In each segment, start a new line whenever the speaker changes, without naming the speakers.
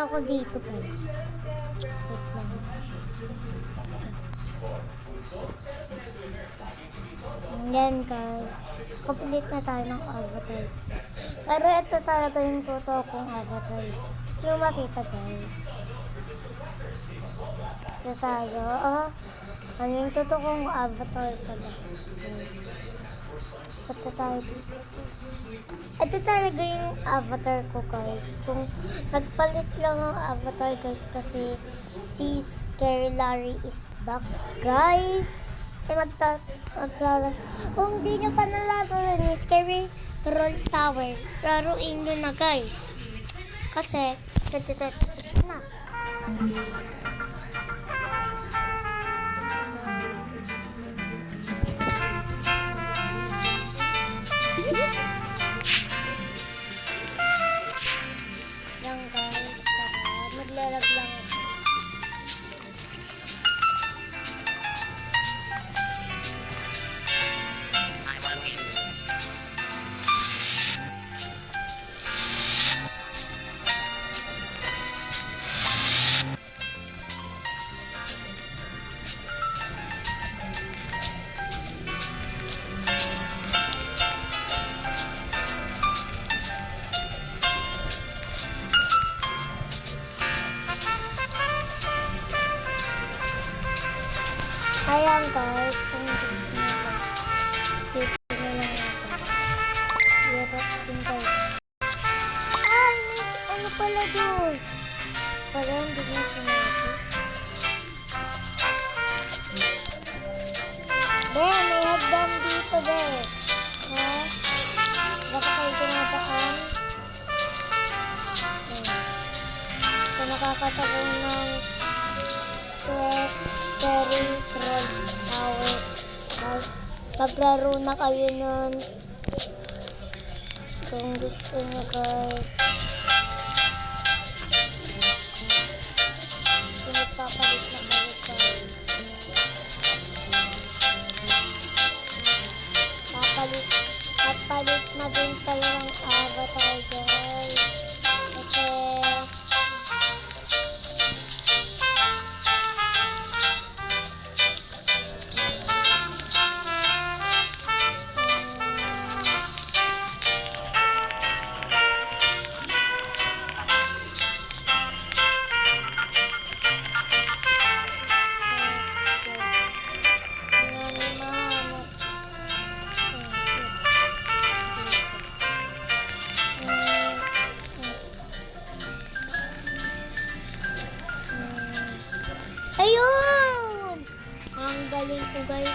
ako dito, guys. Wait lang. Yan, guys. Complete na tayo ng avatar. Pero ito talaga yung totoo kong avatar. Gusto nyo makita, guys? Ito tayo. Ano yung totoo kong avatar pala. Punta tayo dito. Ito talaga yung avatar ko, guys. Kung nagpalit lang ang avatar, guys, kasi si Scary Larry is back, guys. Kung di nyo pa nalaro ni Scary Troll Tower, laruin nyo na, guys. Kasi 2036 na. Lang, guys. Maglalag lang ako. Ayan, guys, kung dito na lang natin. Hirap din, guys. May ano pala doon? Parang hindi na sinabi. May hagdan dito, be. Ha? Baka kayo dumadaan. Ito nakakataroon ng Scary Troll Tower. Guys, maglaro na kayo nun. Kung gusto nyo, guys. Papalit na kayo, guys. Papalit na din kayo ng avatar, guys. Kasi ayun! Ang galing ko, guys.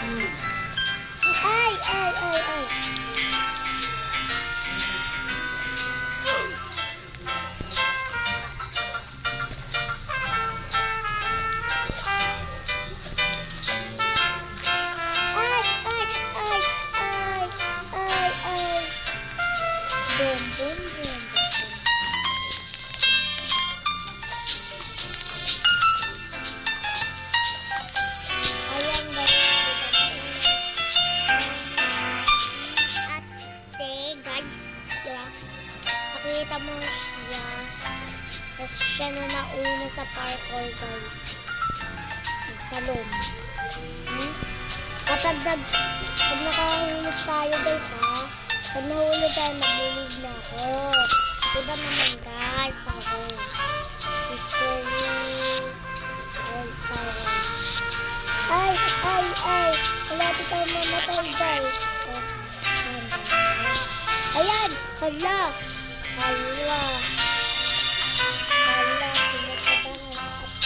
Ay! Boom. Ayan, guys. Pakita mo siya. Kasi siya na nauna sa parkour, guys. Talon. Kapag nakahulog tayo, guys, ha? Pag nahulog tayo, maghulog na ako. Diba naman, guys? Ako. Si Scary. Ay! Malapit tayo mamatay, guys. Ayan! Hala! Pinagsabahan ako.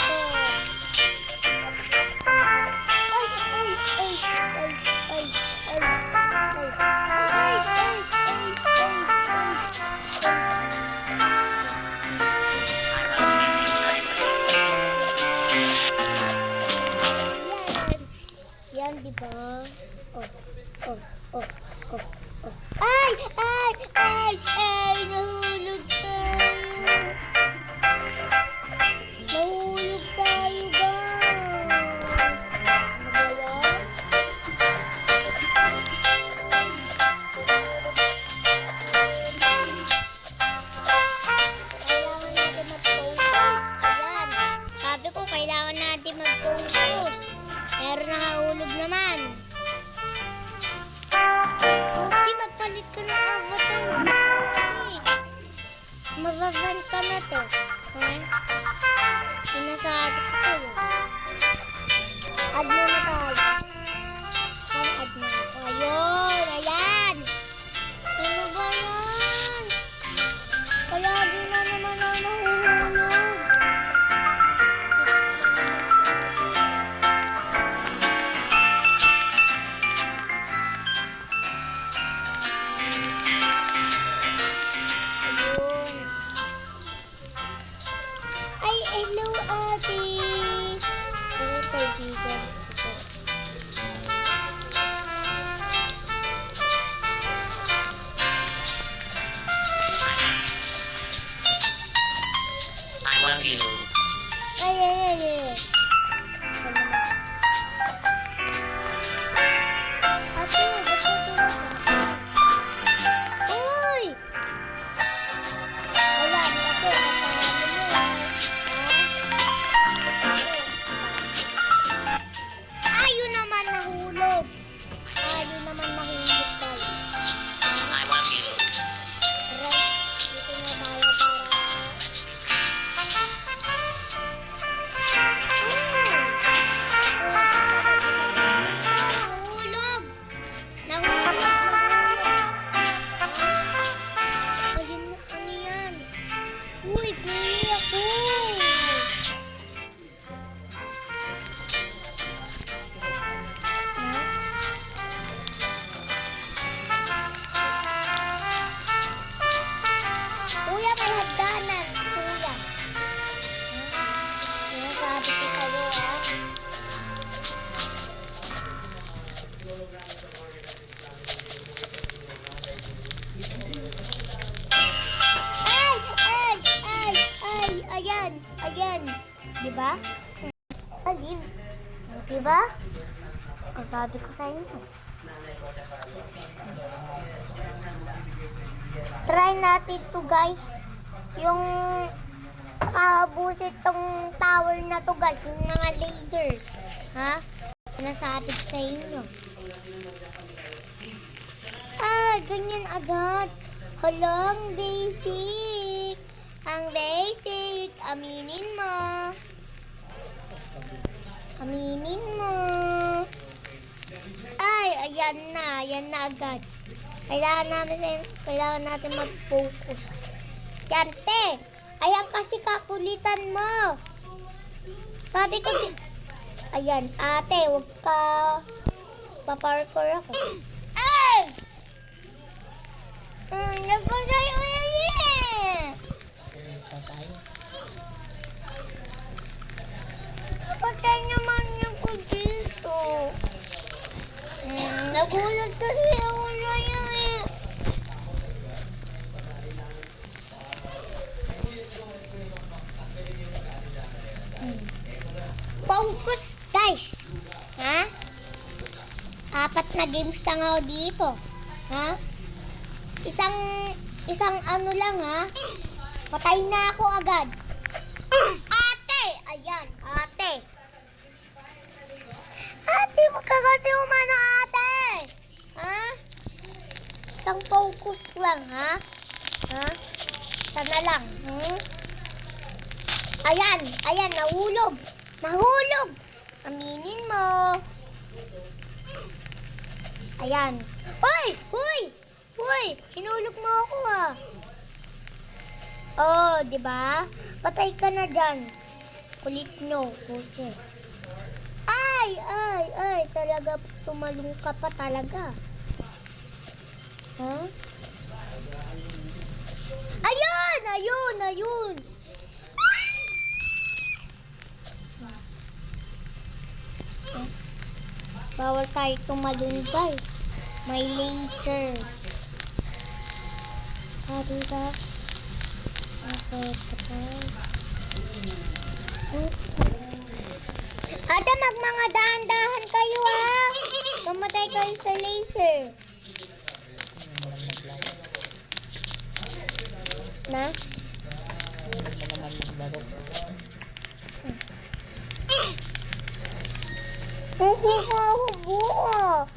Yan, diba? Ay! Nahulog tayo! ka na to. Ha? Sinasabi ko sa'yo. Add mo na tayo. Add mo na tayo. Ayun! Ayan! Ano ba yan? Palagi na naman ako nahuhulog. Ay, hello, ate. Hello, kaibigan ko.
I love you.
Ay, ay, ay, ay. Ate, ba't ka tulog? Uy! Ayan, kasi napangalan mo yan. Ayaw naman nahulog. Ayaw naman nahulog tayo.
I love you.
Tara, dito na tayo para... Nahulog! Nahulog! Ayun na, ano yan? Uy, pili ako! Kuya, may hagdanan. Kuya. Sinasabi ko sa'yo, ha? Ay! Ay! Ay! Ay! Ayan! Ayan! Diba? Alim. Diba? Ang sabi ko sa inyo. Try natin to, guys. Yung nakabusit tong tower na to, guys. Yung mga laser. Ha? Sinasabi ko sa inyo. Ah, ganyan agad. Halang basic. Ang basic. Aminin mo. Aminin mo. Ay, ayan na. Ayan na agad. Kailangan natin mag-focus. Yan, te. Ayan kasi kakulitan mo. Sabi ko, ayan, ate, huwag ka. Paparkour ako. Ay! Napagay ko yan eh. Patay naman ako dito. Nagulat kasi ako na yan eh. Focus, guys. Ha? 4 na games lang ako dito. Ha? Isang ano lang, ha? Patay na ako agad. Ate! Ayan, ate. Ate, wag ka kasi umano, ate. Ha? Isang focus lang, ha? Ha? Sana lang. Ayan, ayan, nahulog. Nahulog! Aminin mo. Ayan. Hoy! Hoy! Hoy! Hinulog mo ako, ah. Oh, di ba? Patay ka na dyan. Kulit nyo. Pusi. Ay! Ay! Ay! Talaga, tumalong ka pa talaga. Huh? Ayun! Ayun! Ayun! Bawal tayo tumalon, guys. May laser. Sabi ka? Ate, mga dahan-dahan kayo, ha? Mamatay kayo sa laser. Na? Kukuha ako buka.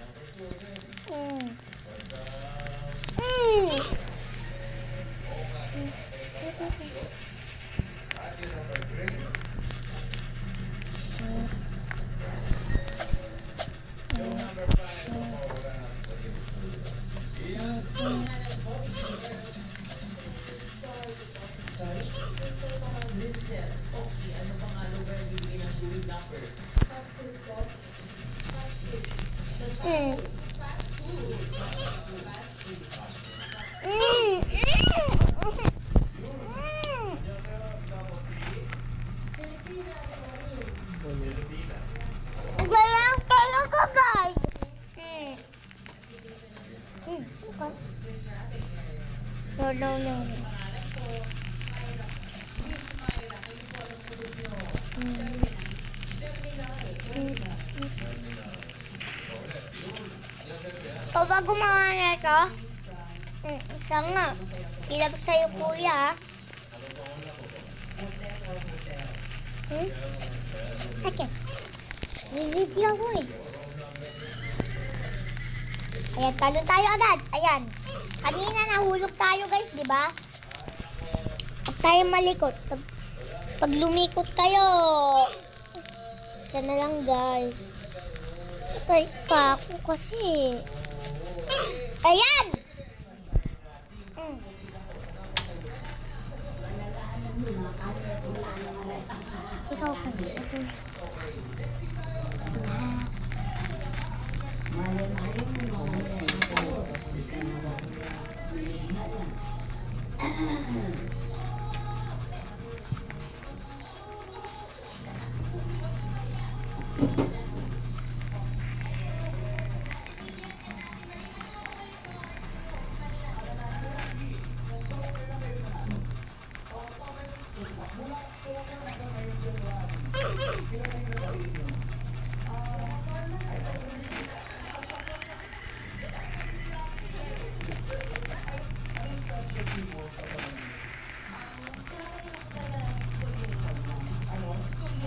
Mm. Mm. Ganyan talaga, guys. Mm. Mm. Okay. No, no, no. Mm. O ba gumawa na ito? Isa nga. Ilabot sa'yo, kuya. Okay. Video ko eh. Ayan, talon tayo agad. Ayan. Kanina nahulog tayo, guys, di ba? At tayo malikot. Pag lumikot kayo. Isa na lang, guys. Patay pa ako kasi. Ayan! Ikaw pa. Okay.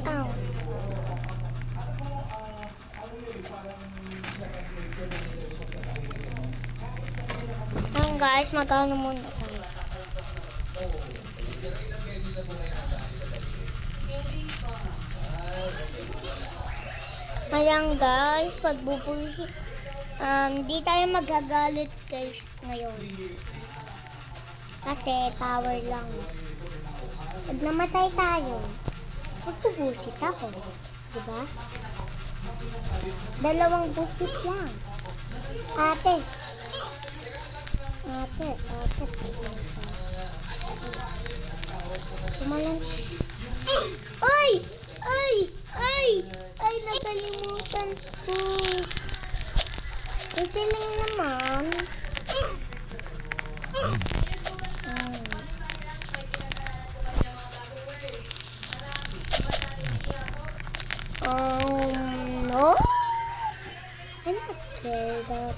Ow. Ayan guys, magkano muna tayo. Ayan guys, pagbubuhi. Di tayo magagalit guys ngayon. Kasi tower lang. Pag namatay tayo, magbubusit ako. Diba? 2 busit lang. Ate. Kumalan. Ay! Ay, nakalimutan ko. Kasi lang naman. No? I'm not sure that.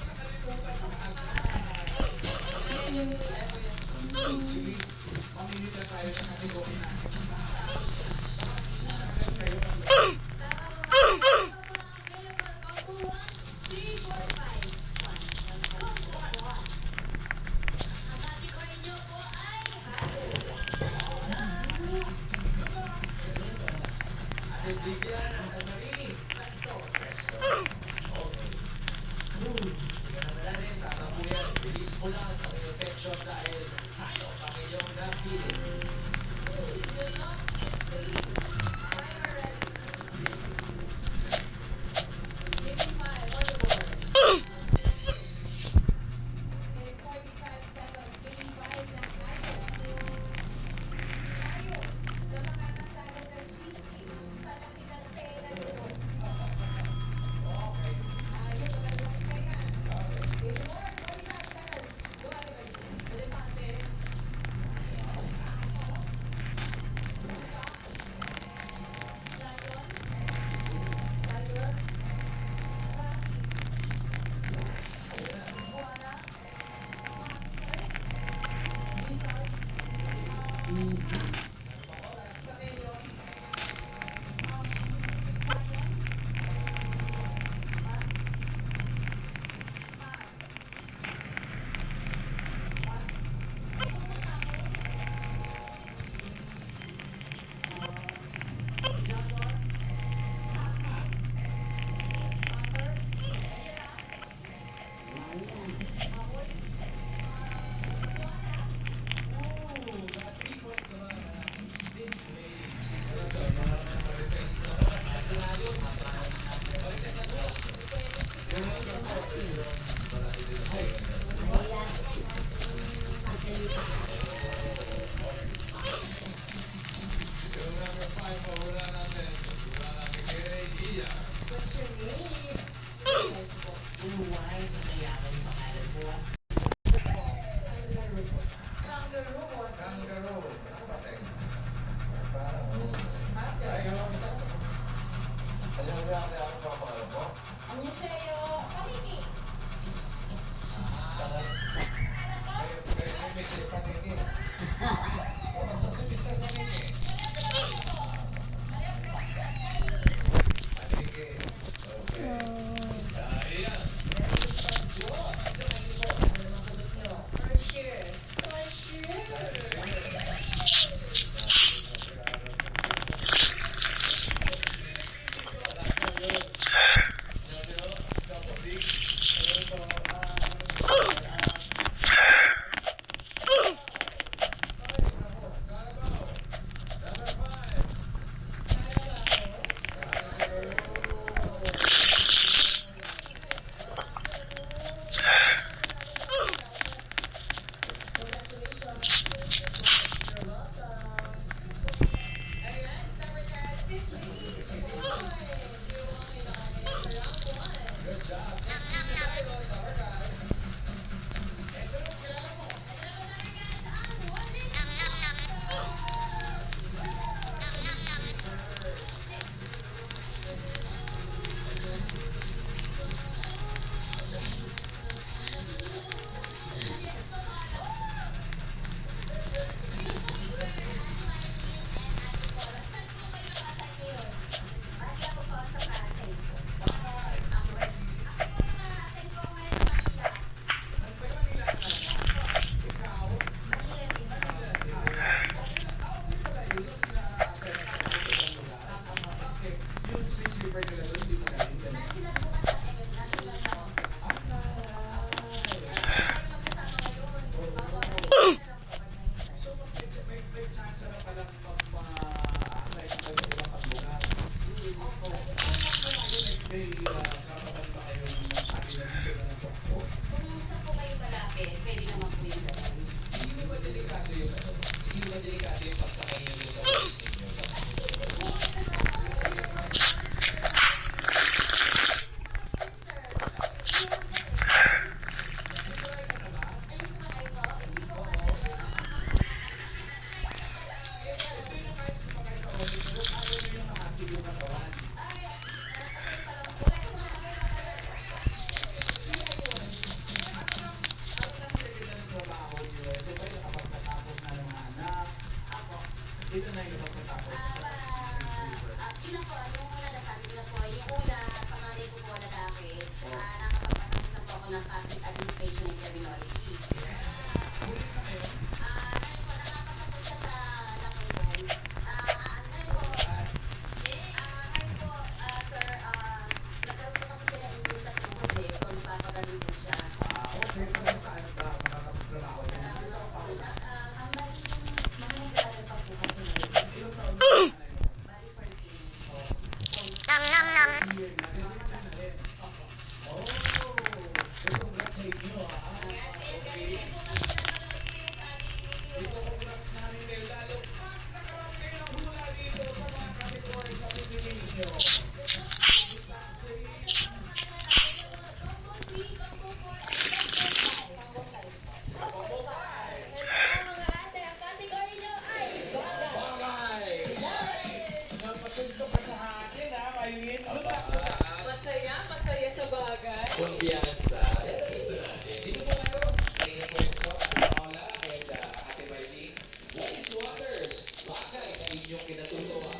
Masaya sa bagay.
Kumpiyansa. Gusto natin. Dito po kayo. Tingnan po ito. Ano Paula and Ate Marlene. What is waters? Bagay na inyong kinatutuwa.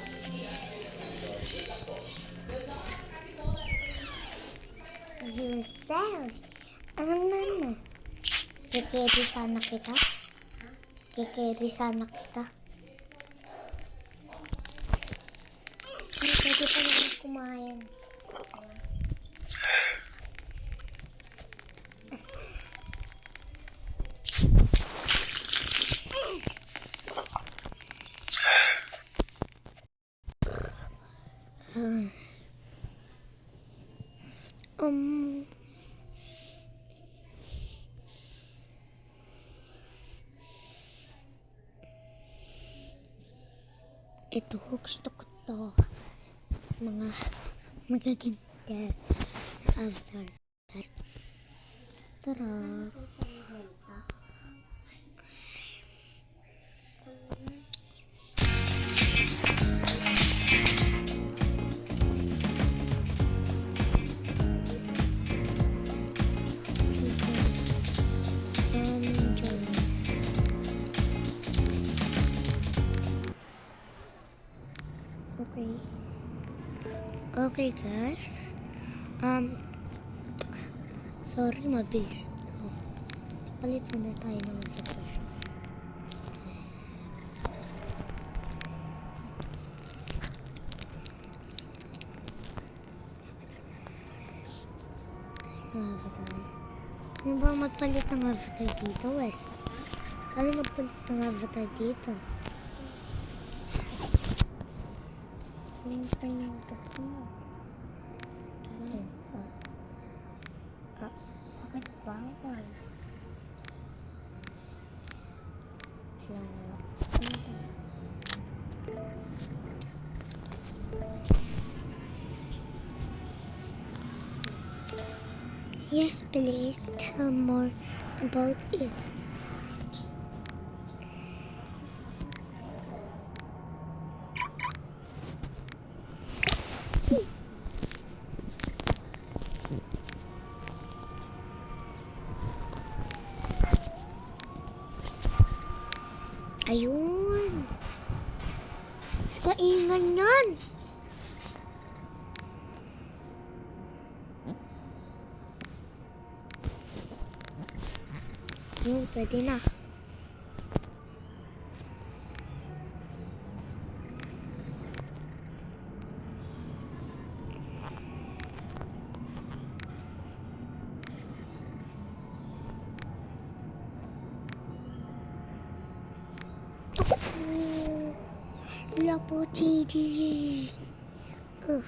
Good luck po.
You said, ano na? Kikiri sana kita? Kikiri sana kita? Ay, pwede pa naman kumain. Um, ito, gusto ko to. Mga magaganda avatar. Tara. Okay. Okay, guys. Sorry, mabilis to. Palit muna tayo ng zipper. Avatar. Ano ba magpalit ng avatar dito, Wes? Ano magpalit ng avatar dito? Bakit bawal? Yes, please tell more about it. Ayun. Mas kaingan yan. Ayun, pwede na. Wala po, Gigi. Oh.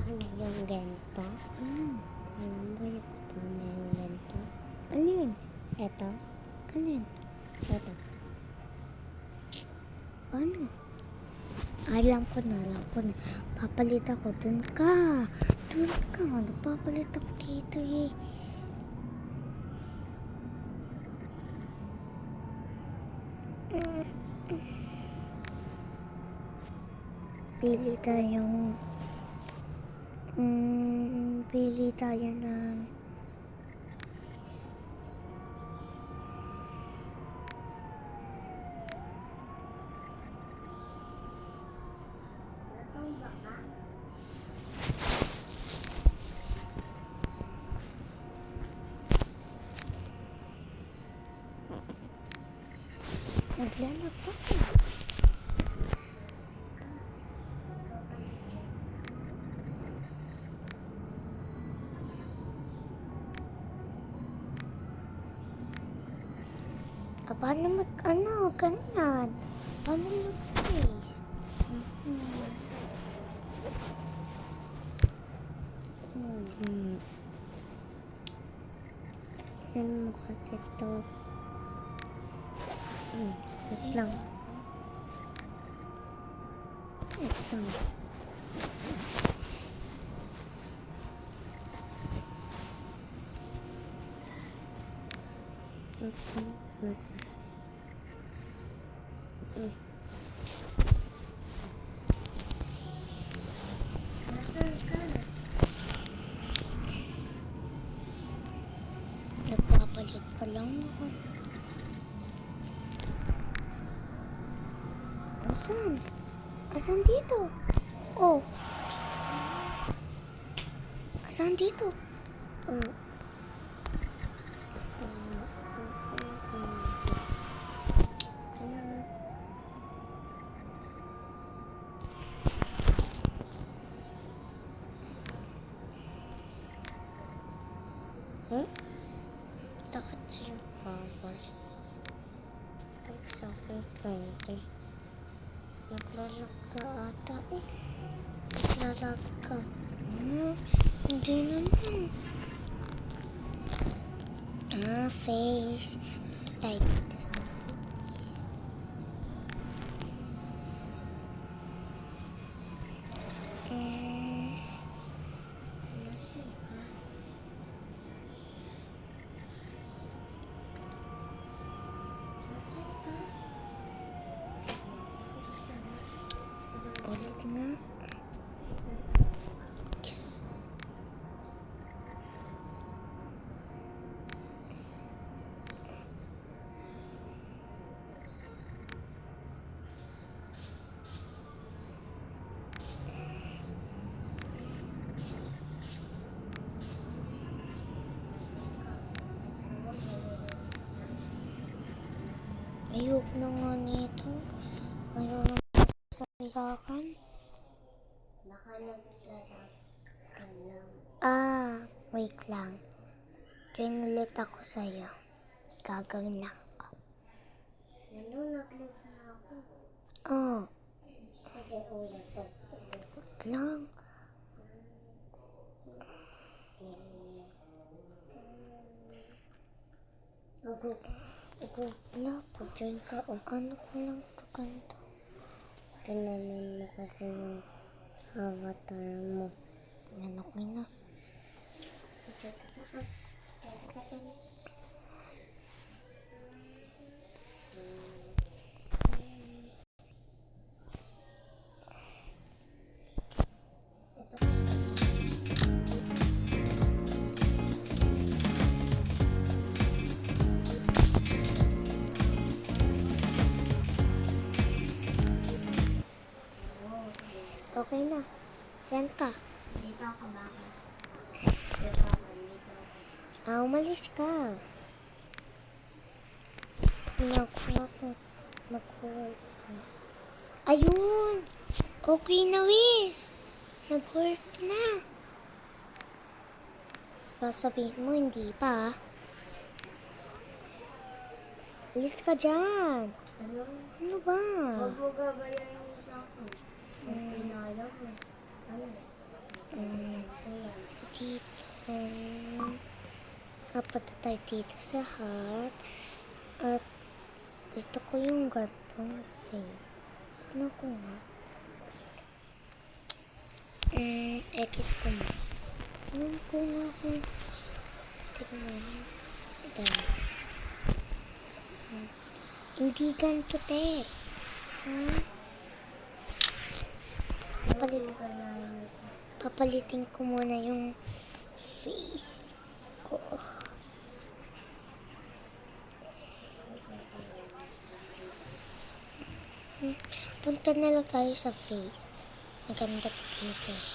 Ano yung ganito? Ano ba yung ganito? Alin? Eto? Alin? Eto? Ano? Alam ko na. Papalit ako. Dun ka. Papalit ako dito eh. Pili tayo ng naglalaba. Paano ganyan? Paano mag-face? Saan mo kasi ito? Wait lang. Ito. Nasaan ka? Nagpapalit pa lang ako. Asan? Asan dito? Oh. Asan dito? Oh. Takot siya bawal. Sa akin 20. Naglalagka ata eh. Naglalagka. Hindi naman. Face. Tayo dito sa face. Ulit nga. Kiss. Ayok na nga nito. Ayaw na sa akin. Baka naglalak ka lang. Wait lang. Join ulit ako sa'yo. Gagawin lang ako. Ano? Nag-live na ako. Oo. Sige, ulit. Ulit lang. Wala po. Join ka. Ano ko lang ito ganito? Tinanin mo kasi yung avatar mo. Ano ko na? Okay na. Saan ka? Dito ako bakit? Dito ako, dito. Umalis ka. Nakuha ko. Mag-work na. Ayun! Okay na, Wiz! Nag-work na. Sabihin mo, hindi pa. Alis ka dyan. Ano ba? Huwag mo gabayan mo sa akin. Pinala mo. Ano? Dito. Apat na tayo dito sa hat. At gusto ko yung gantong face. Tignan ko nga. X ko mo. Tignan ko nga kung tignan. Dahil. Hindi ganito, te. Ha? Papalitin ko muna yung face ko. Punta na lang tayo sa face. Maganda ko dito eh.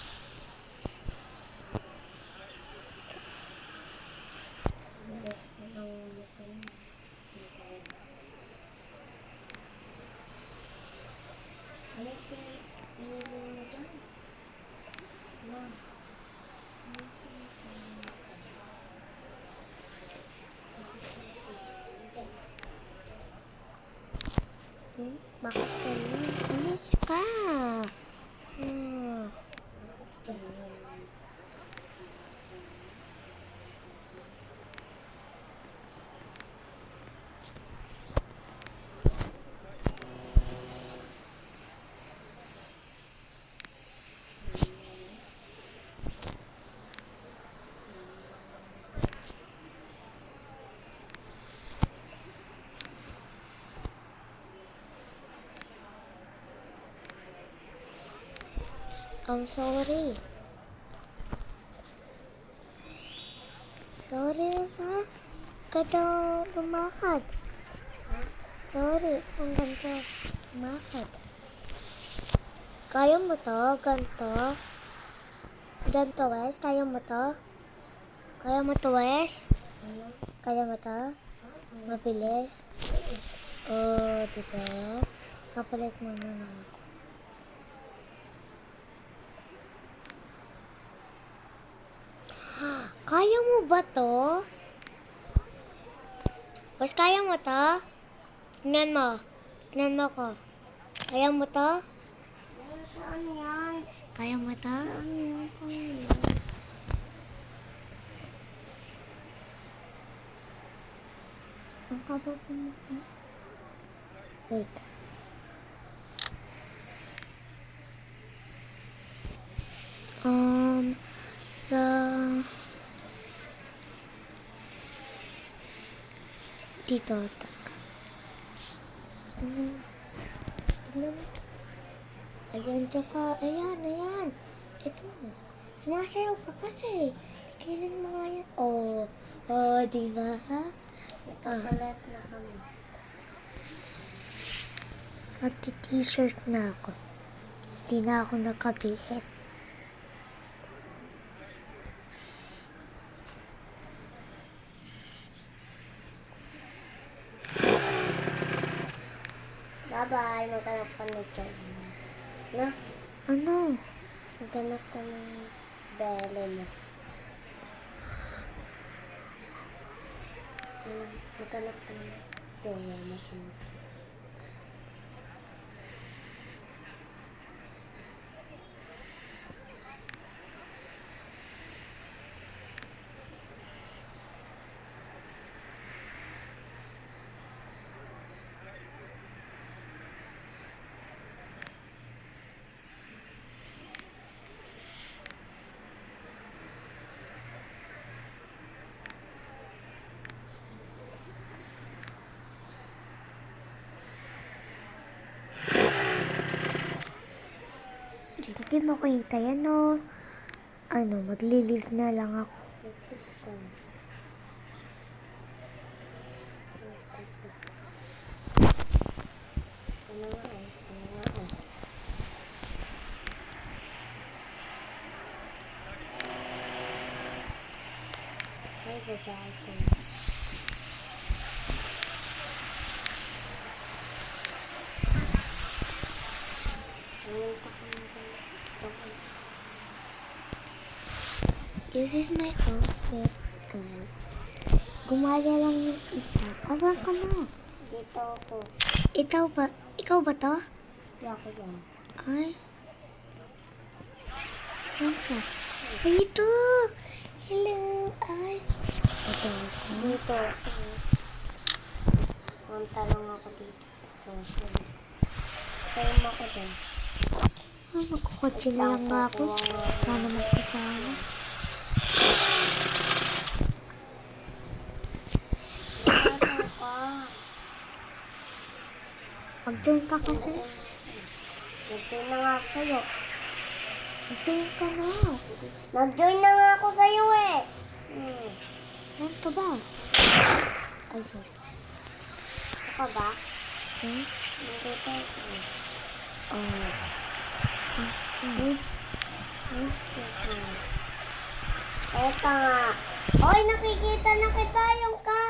Bakit ganyan? Alis ka! I'm sorry. Sorry, ha? Kada tumakad. Sorry, kung ganito tumakad. Kaya mo to? Ganito? Ganito, Wes? Kaya mo to? Kaya mo to, Wes? Kaya mo to? Mabilis? Oh, diba? Kapalit mo na lang ako. Kaya mo ba to? Mas kaya mo to? Tignan mo. Tignan mo ko. Kaya mo to? Saan yan? Kaya mo ito? Saan yan? Saan ka ba pumunta? Wait. Sa... Dito ata. Tignan mo. Ayan, tsaka, ayan. Ito. Sumasayaw ka kasi. Tigilan mo nga yan. Diba? Nagkakalas na kami. Nagti-t-shirt na ako. Di na ako nagkabihis. Bye-bye. Maghanap ka nito. Na? Ano? Maghanap ka ng bele mo. Maghanap ka ng bele mo. Hindi mo ko hintayan, no? Magli-leave na lang ako. Ay, babae ko. This is my outfit, guys. Gumaya lang yung isa. Asan ka na? Dito ako. Ikaw ba to? Hindi ako yan. Ay. Saan ka? Ay, ito! Hello! Ay. Ito ako. Dito. Punta lang ako dito sa grocery. Tayo mo ako dyan. Magkukotse na lang nga ako. Paano magkasama? Nasaan ka? Mag-join ka kasi. Nag-join na nga ako sa'yo. Mag-join ka na. Nag-join na nga ako sa'yo eh. Saan ka ba? Ayun. Ito ka ba? Nandito ako. Teka nga. Hoy, nakikita na kita yung ka.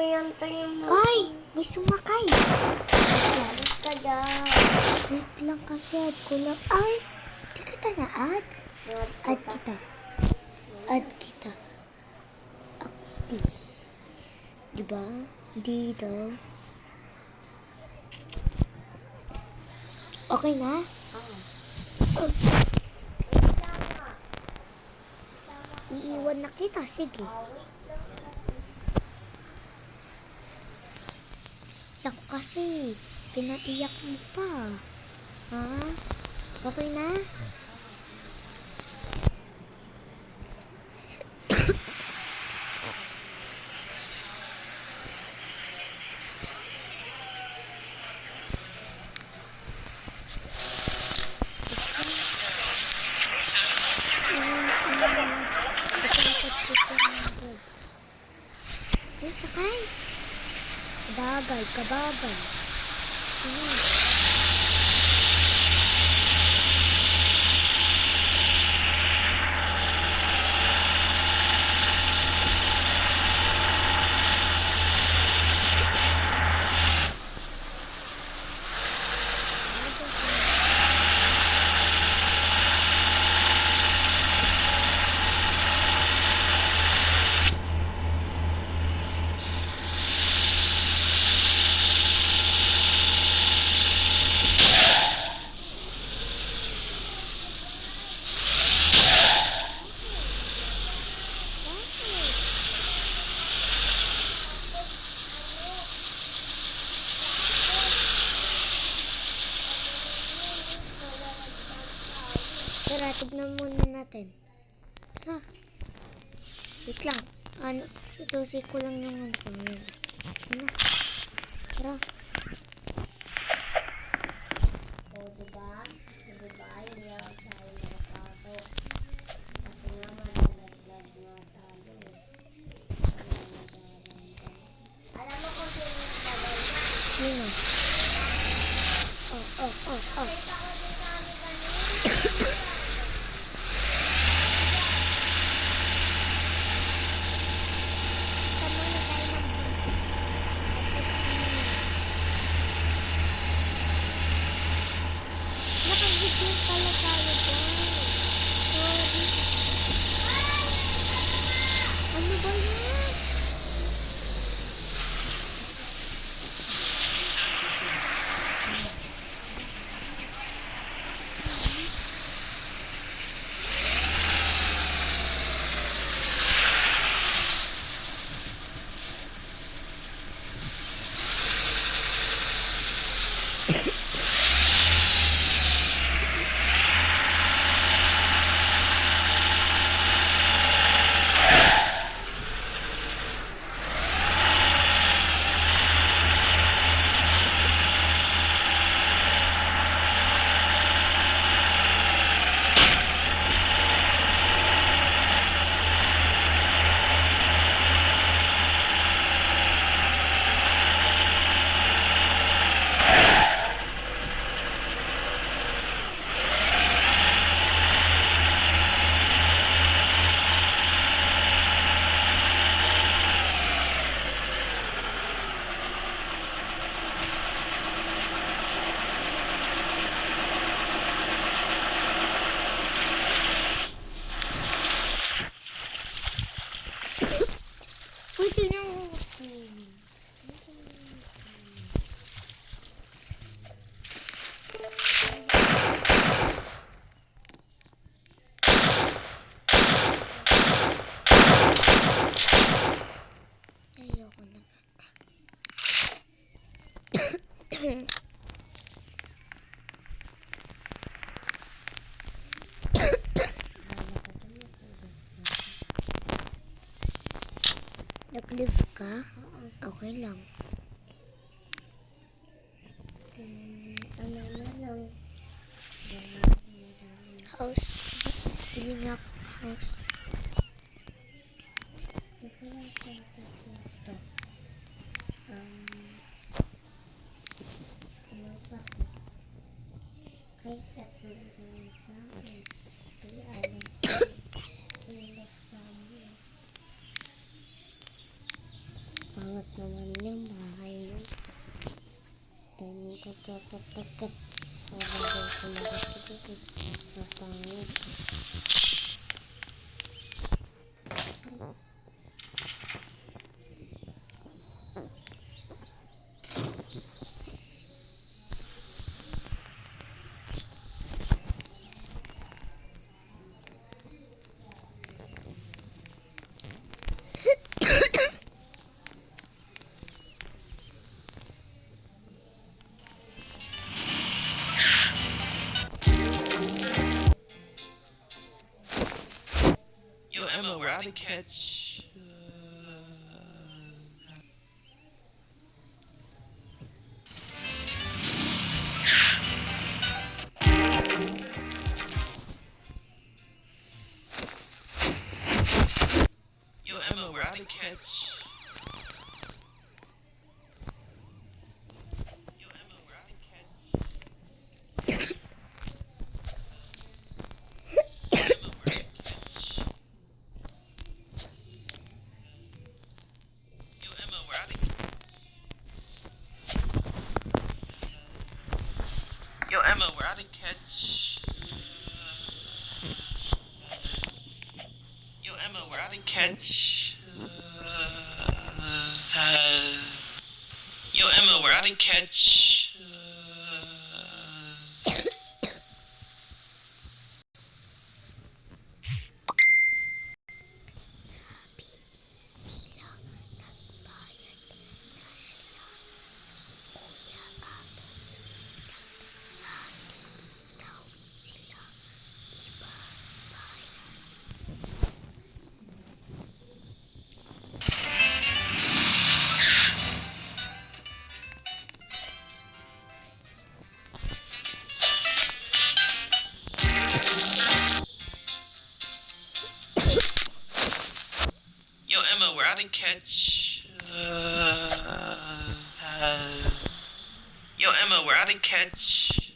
Yan tayo mo. Ay, may sumakay. Alis ka dyan. Wait lang kasi, add ko lang. Ay, di kita na-add. Add kita. Add kita. Active. Diba? Dito. Okay na? Iiwan na kita. Sige. Yak kasi. Pinaiyak mo pa. Ha? Okay na? Sakay. Kabagay. Tara, tignan muna natin. Tara. Wait lang. Ano, sususi ko lang yung ano ko. Okay na. Tara. O, diba? Diba? Hindi ako tayo nakapasok. Kasi nga malalaglag nga tayo. Alam mo kung sino yung tagay na? Sino? Oh. Nakita ko siya sa amin kanina. Tama na tayo Naka-video pala tayo guys. Sorry. Ano ba yan? Uy, tignan mo. Ayoko na. Nag-live ka? Okay lang. Ano na lang. House. Bili nga ako house. Ano ba? Kahit kasi sa akin. Kaya alis. Pangat naman yung bahay mo. Takat. Nalagay ko na kasi dito. Napangit.
Yo, Emma, we're out of catch. Yo, Emma, we're out of catch. Yo, Emma, we're out of catch. Yo, Emma, we're out of Yo, Emma, we're out of catch. Yo, Emma, we're out of catch. Yo, Emma, we're out of catch. catch. Yo, Emma, we're out of catch.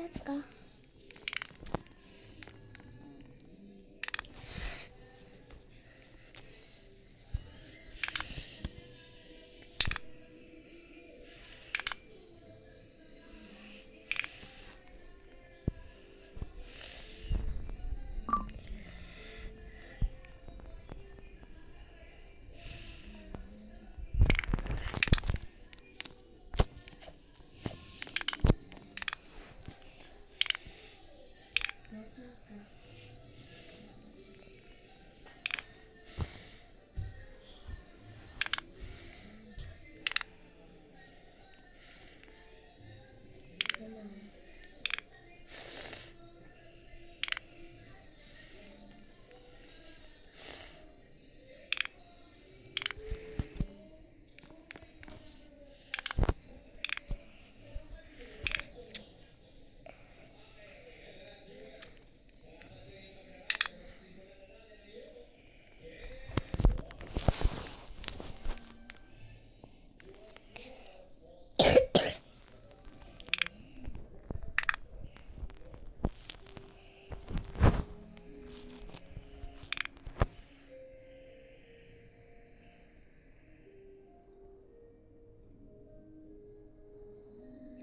Saan ka?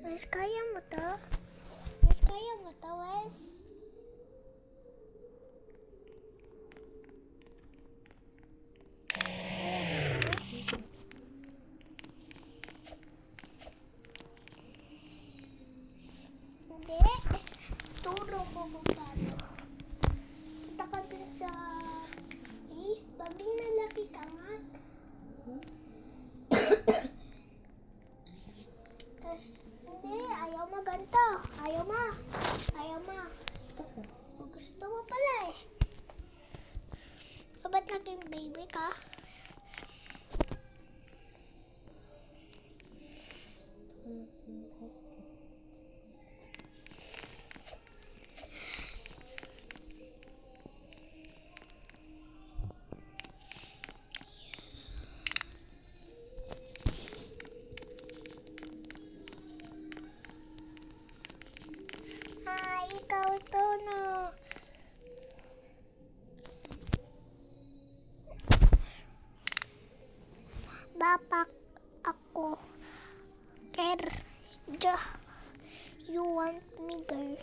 Wes, kaya mo to? Wes, kaya mo to, Wes? Kaya mo to, Wes? Hindi. Turo ko kung paano. Punta ka dun sa... baging nalaki ka nga. Tas, hindi. Ayaw mo ganito. Ayaw mo. Ayaw mo. Gusto mo pala eh. So, ba't naging baby ka? Ikaw to no. Bapak ako. Kerja. You want me, girl?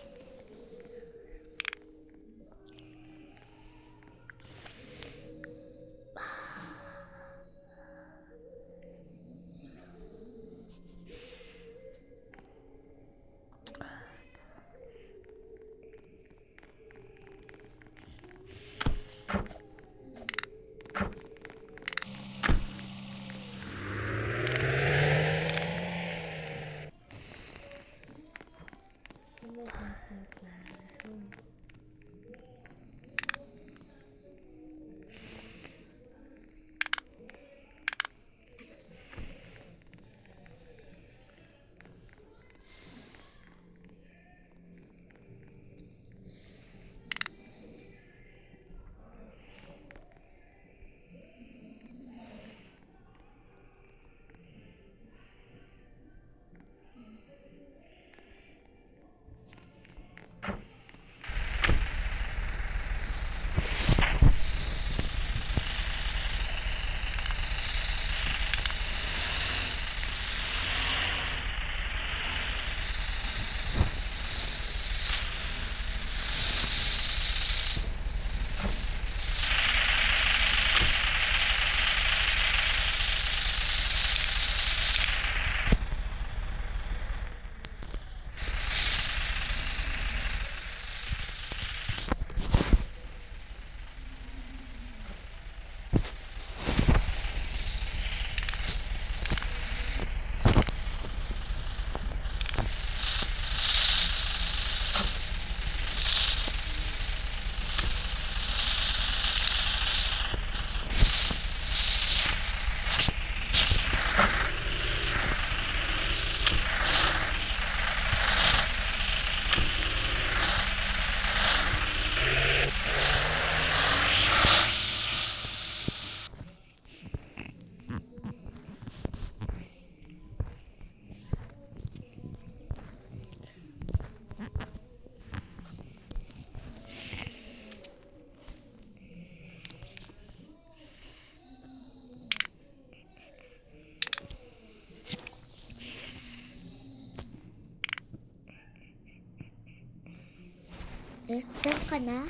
Diyan ka na?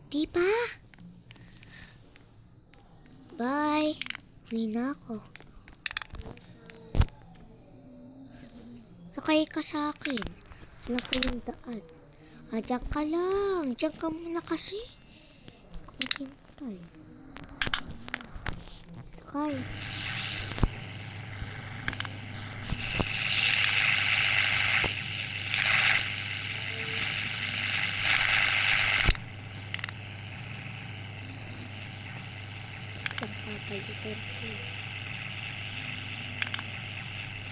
Di ba? Bye. Uwi na ako. Sakay ka sa akin. Alam ko yung daan. Diyan ka lang. Diyan ka muna kasi. Maghintay. Sakay. Pagpapalitan ko.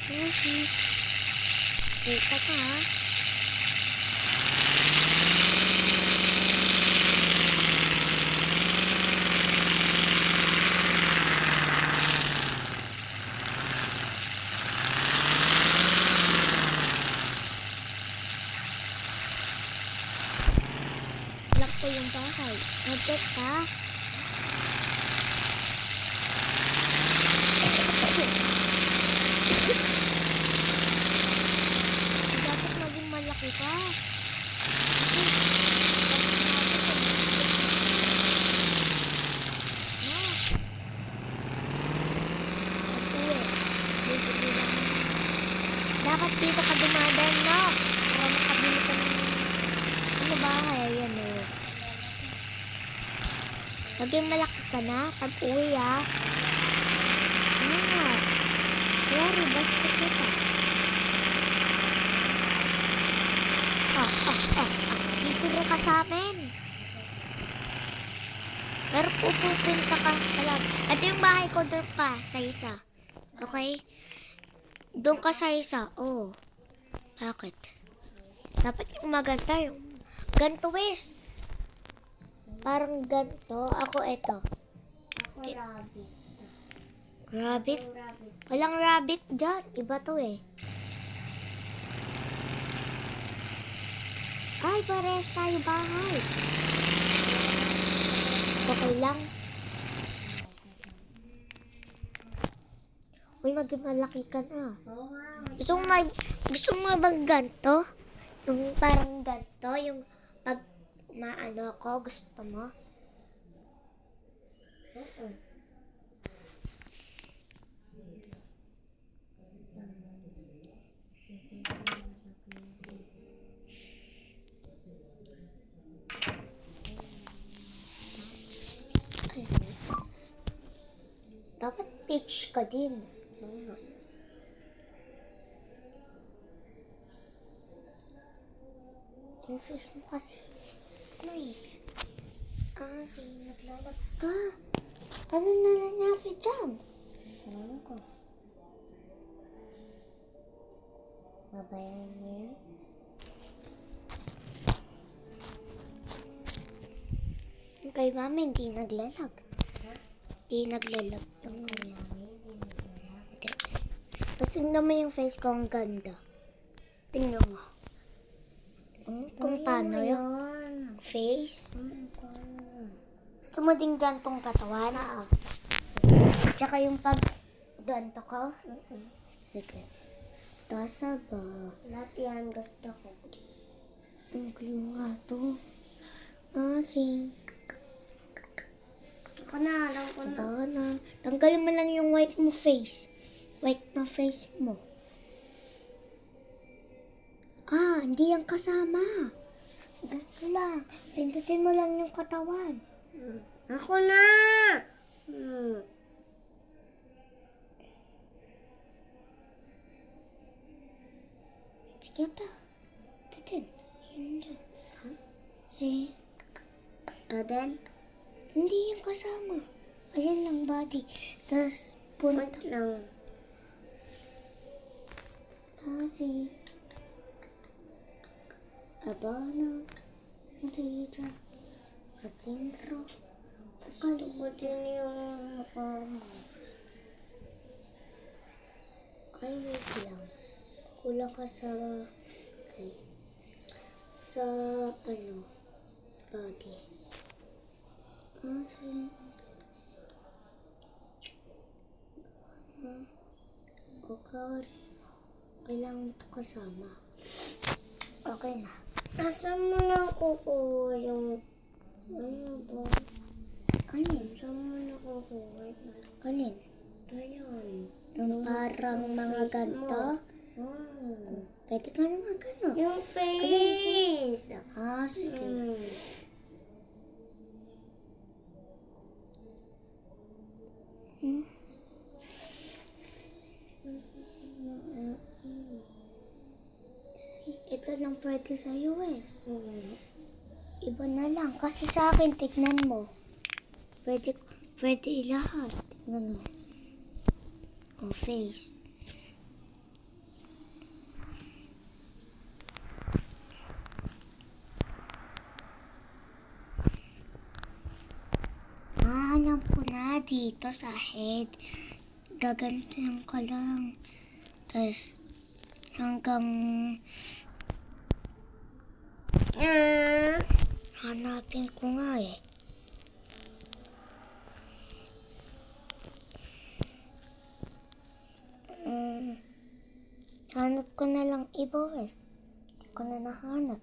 Kasi, teka ka ha. Lock ko yung bahay. Nag-check ka? Dapat maging malaki ka. Kasi, dapat dito ka dumadaan na. Para makabili ka ng bahay. Ayan o. Maging malaki ka na pag uwi ha. Ano nga? Pero basta kita. Dito na ka sa amin. Pero pupunta ka pala. Ito yung bahay ko, doon ka sa isa. Okay? Doon ka sa isa. Oh. Bakit? Dapat yung maganda yung ganto wes. Parang ganto. Ako ito.
Ako rabbit.
Rabbit? Walang rabbit dyan. Iba to eh. Ay, parehas tayo bahay. Okay lang. Uy, maging malaki ka na.
Oo nga.
Gusto mo bang ganto? Yung parang ganto, yung pag maano ko, gusto mo?
Oo.
Dapat peach ka din. Yung face mo kasi. Ano eh? Kasi naglalag ka. Ano na nangyari dyan?
Ewan ko. Babayan mo yan?
Yung kay mami hindi naglalag. Hindi naglalag. Yung
Mami,
hindi. Tapos tingnan mo yung face ko, ang ganda. Tingnan mo. Kung paano yung face. Gusto mo din gantong katawan? Oo. Tsaka yung pag ganto ko? Sige. Tasa ba?
Lahat yan gusto ko.
Ang gulo nga to. Kasi,
Ako na, alam ko na.
baka na. Tanggalin mo lang yung white mo face. White na face mo. Hindi yan kasama. Ganito lang. Pindutin mo lang yung katawan.
Ako na!
Sige pa. Ito din. Yun dyan. See?
Ito din?
Hindi yung kasama. Ayan lang body. Tapos punta.
Wait lang.
Kasi Abana. Matija. Katintro.
Gusto ko din yung mukha mo.
Ay, wait lang. Kulang ka sa body. Kasi okay. Kailangan ito kasama. Okay na.
Asan mo nakukuha yung... Ano ba?
Alin?
Saan mo nakukuha?
Alin?
Ayan.
Yung parang mga
face
ganito?
mo. Oh.
Pwede ka naman gano.
Yung face.
Sige.
Mm.
Hmm? Ito lang pwede sa US. Iba na lang. Kasi sa akin, tignan mo. Pwede lahat. Tignan mo. Oh, face. Alam ko na. Dito sa head. Gagantihan ka lang. Tapos, hanggang... hanapin ko nga eh. Hanap ko na lang iba, Wes. Hindi ko na nahanap.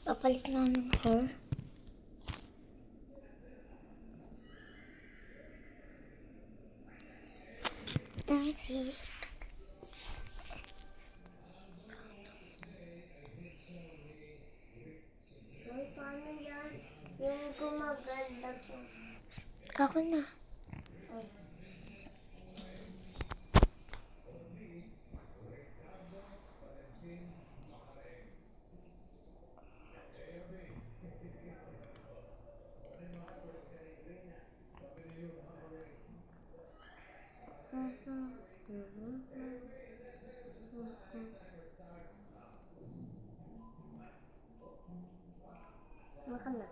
Papalit na ng hair. See.
Ay, paano yan? Yung gumaganda to.
Ako na.
Makan na.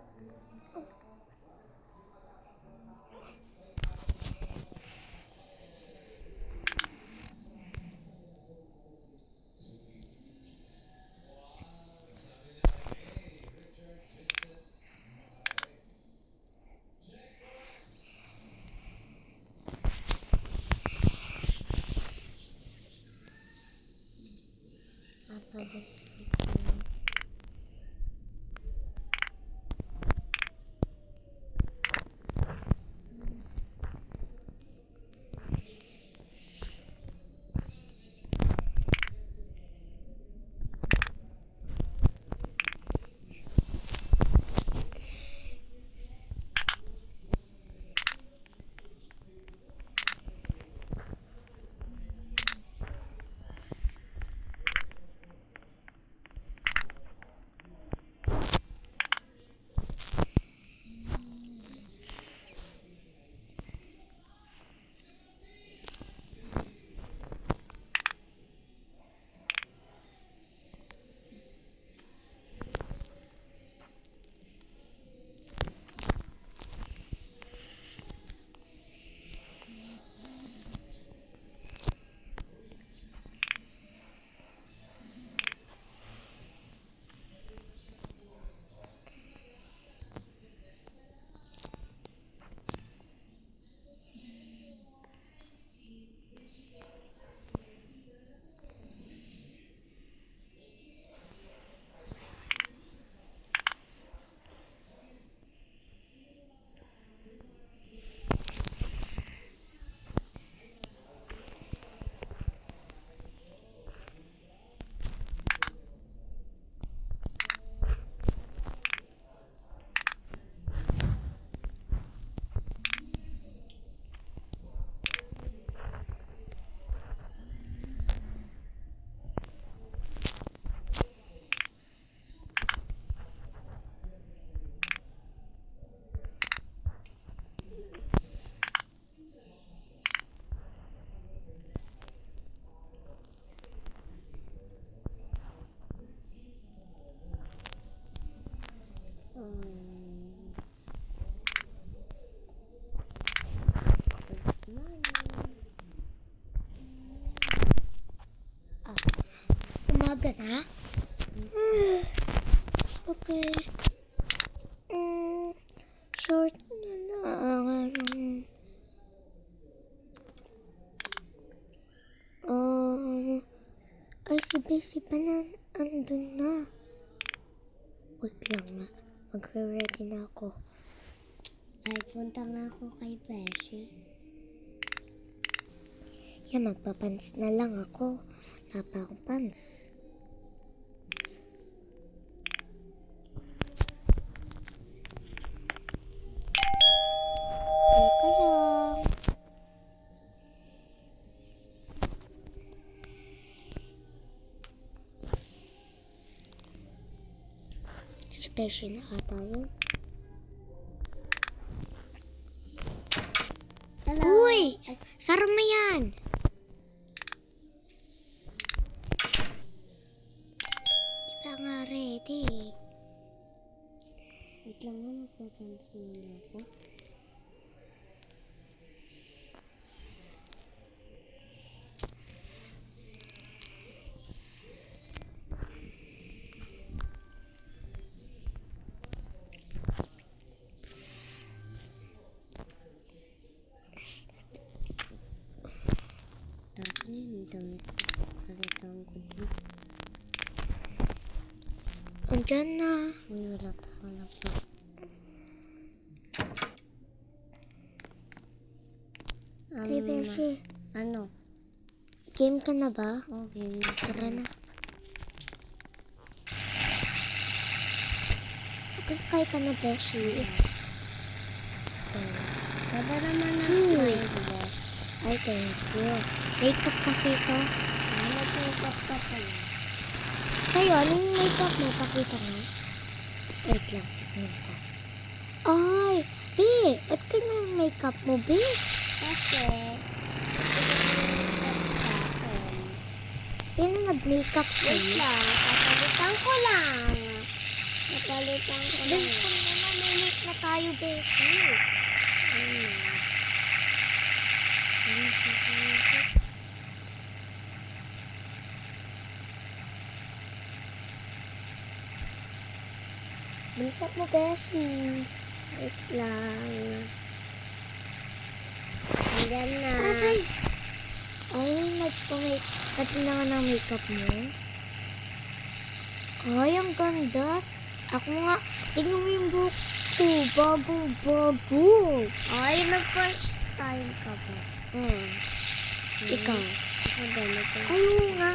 Umaga na? Okay. Short na lang. Si Bessie pala andun na. Wait lang nga. Magre-ready na ako.
Ay, punta nga ako kay Beshi.
Yan, magpapans na lang ako. Wala pa akong pants. Teka lang. Special na ata yun.
Hello.
Uy! Sara mo yan! Di pa nga ready.
Wait lang nga, magpapans muna ako. Dati yung damit ko. Kalitan ko din.
Andyan na.
Uy, wala pa.
Hey, Beshi.
Ano?
Game ka na ba?
Okay.
Tara na. Pasakay ka na, Beshi.
Baba naman ang
Hmm.
smile mo.
Ay, thank you. Makeup kasi ito.
Nag-makeup ka pa na.
Sa'yo, anong makeup mo? Pakita mo. Wait lang. Tignan ko. Ay, Be! Ba't ganyan ang makeup mo, Be?
Kasi, nag-makeup sa akin.
Sino nag-makeup
Wait
sa'yo?
lang, papalitan ko lang. Papalitan ko lang.
Bilisan mo na, minute na tayo, Beshi. Bilisan mo, Beshi.
Wait lang. Ayan na.
Aray! Ay, nagpa-make. Patingnan ka ng makeup mo. Ay, ang ganda. Ako nga, tingnan mo yung buhok ko. Bagong-bago.
Ay, nag-first style ka ba?
Ikaw.
Ako ba nag-first
Ay, oo nga.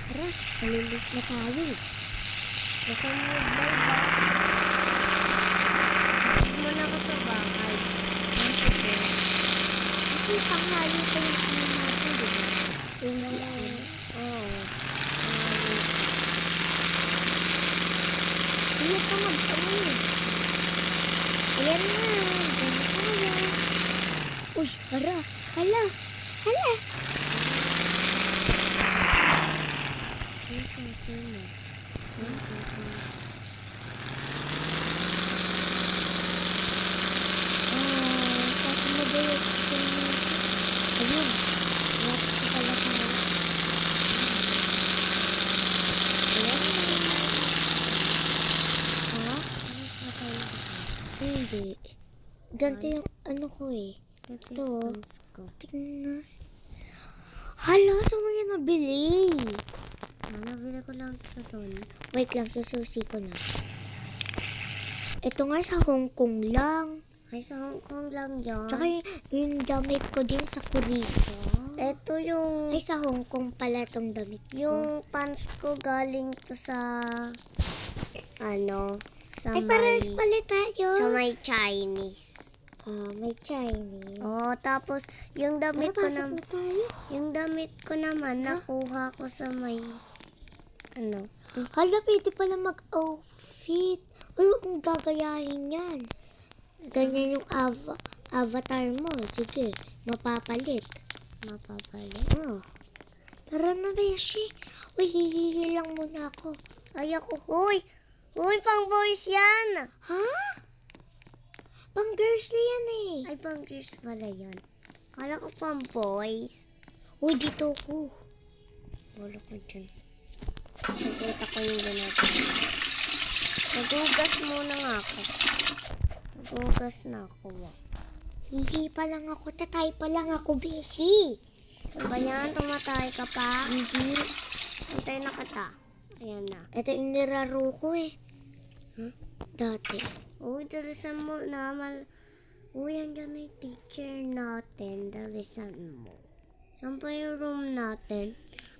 Tara, malilit na tayo.
Gusto mo mag-live ba? Huwag mo na ako sa bahay.
Sige. Kasi panghalo pa yung ano natin, di ba?
Yung mga... Oo.
Hindi ka mag-ano. Ayan na. Diyan na tayo. Uy, hala. Hala. Hala.
Yung susunod. Yung susunod.
Kasi mag-i-explain natin. Ayun. Lapit ko pala tayo. Ayan na. Ha?
Alas ba tayo mag-dance?
Hindi. Ganito yung ano ko eh.
Ito
Ito.
yung dance ko.
Tingnan na. Hala, saan mo yan nabili?
Nabili ko lang ito doon.
Wait lang, sususi ko na. Ito nga sa Hong Kong lang.
Ay, sa Hong Kong lang yan.
Tsaka yung damit ko din sa Korea.
Ito yung...
Ay, sa Hong Kong pala tong damit ko.
Yung pants ko galing to sa... Ano? Sa
Ay,
may...
parehas pala tayo.
Sa may Chinese.
May Chinese.
Oo, tapos yung damit ko
Pasok
na...
na tayo.
Yung damit ko naman, nakuha ko sa may... Ano?
Hala, pwede pala mag-outfit. Uy, huwag mong gagayahin yan. Ganyan yung avatar mo. Sige, mapapalit.
Mapapalit.
Oh. Tara na, Beshi. Uy, hihihi lang muna ako.
Ay, ako... Uy! Uy, pang boys yan!
Ha? Pang girls na yan eh.
Ay, pang girls pala yan. Kala ko pang boys.
Uy, dito ko.
Wala ko dyan. Nakita ko yung ginagawa. Nagugas muna nga ako. Nagugas na ako.
Hihi pa lang ako. Tatay pa lang ako, Beshi.
Ba yan? Tumatay ka pa?
Hindi.
Antay na kita. Ayan na.
Ito yung nilaro ko eh. Dati.
Uy, dalisan mo naman. Uy, andyan na yung teacher natin. Dalisan mo. Saan pa yung room natin?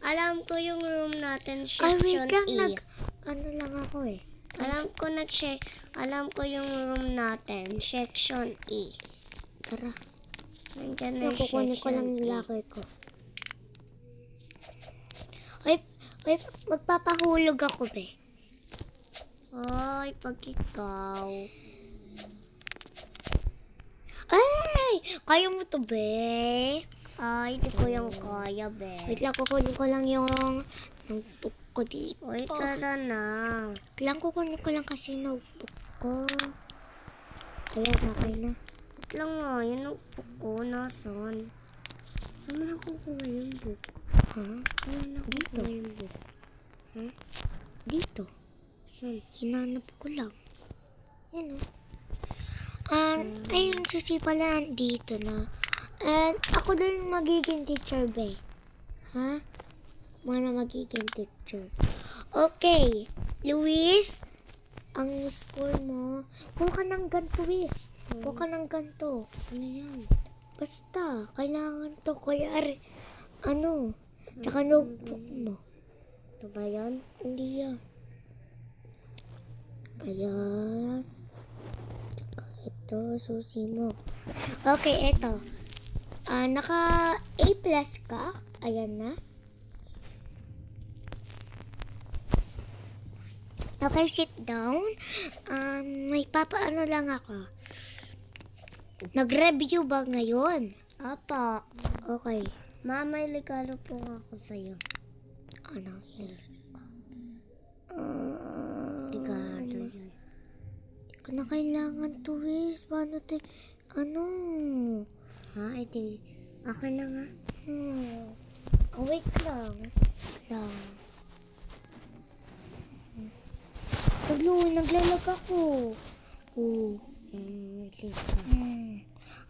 Alam ko yung room natin,
Ay,
section
wait lang.
E.
Ano lang ako eh.
Alam ko yung room natin, section E.
Tara.
Nandiyan na yung
Kukunin ko lang
section
yung
E.
locker ko. Ay, magpapahulog ako be.
Ay, pag ikaw.
Ay! Kaya mo to be.
Ay, di ko yung kaya, be.
Wait lang, kukunin ko lang yung notebook ko dito.
Uy, tara na.
Wait lang, kukunin ko lang kasi notebook ko. Ayan, okay na.
Wait lang nga, yung notebook ko, nasan? Saan mo nakukuha yung book?
Ha?
Saan mo nakukuha yung book?
Dito.
Saan?
Hinanap ko lang. Yan o. Ayun, susi pala dito na. And ako din magiging teacher, be. Ha? Mana magiging teacher. Okay. Luis, ang score mo. Kuha ka ng ganito, Luis. Kuha ka ng ganito.
Ano yan?
Basta, kailangan to. Kaya, ano, tsaka notebook mo.
Ito ba yan?
Hindi yan. Ayan. Tsaka ito, susi mo. Okay, ito. Naka A+ ka. Ayan na. Okay, sit down. May papaano lang ako. Nag-review ba ngayon?
Apa.
Okay.
Ma, may regalo po ako sa'yo.
Ano yan?
Regalo yan.
Hindi ko na kailangan to, Wiz. Paano ano?
Ha? Ito. Akin na nga.
Wait lang. Tuloy, naglalag ako.
Wait ka.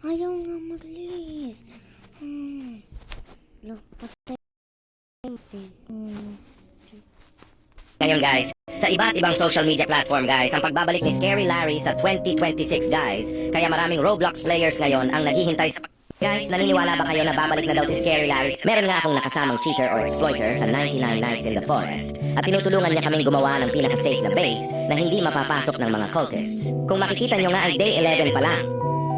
Ayaw nga mag-leave.
Lo, patay.
Ngayon guys, sa iba't ibang social media platform guys, ang pagbabalik ni Scary Larry sa 2026 guys, kaya maraming Roblox players ngayon ang naghihintay sa Guys, naniniwala ba kayo na babalik na daw si Scary Larry? Meron nga akong nakasamang cheater or exploiter sa 99 Nights in the Forest at tinutulungan niya kaming gumawa ng pinaka-safe na base na hindi mapapasok ng mga cultists. Kung makikita nyo nga ay day 11 pa lang.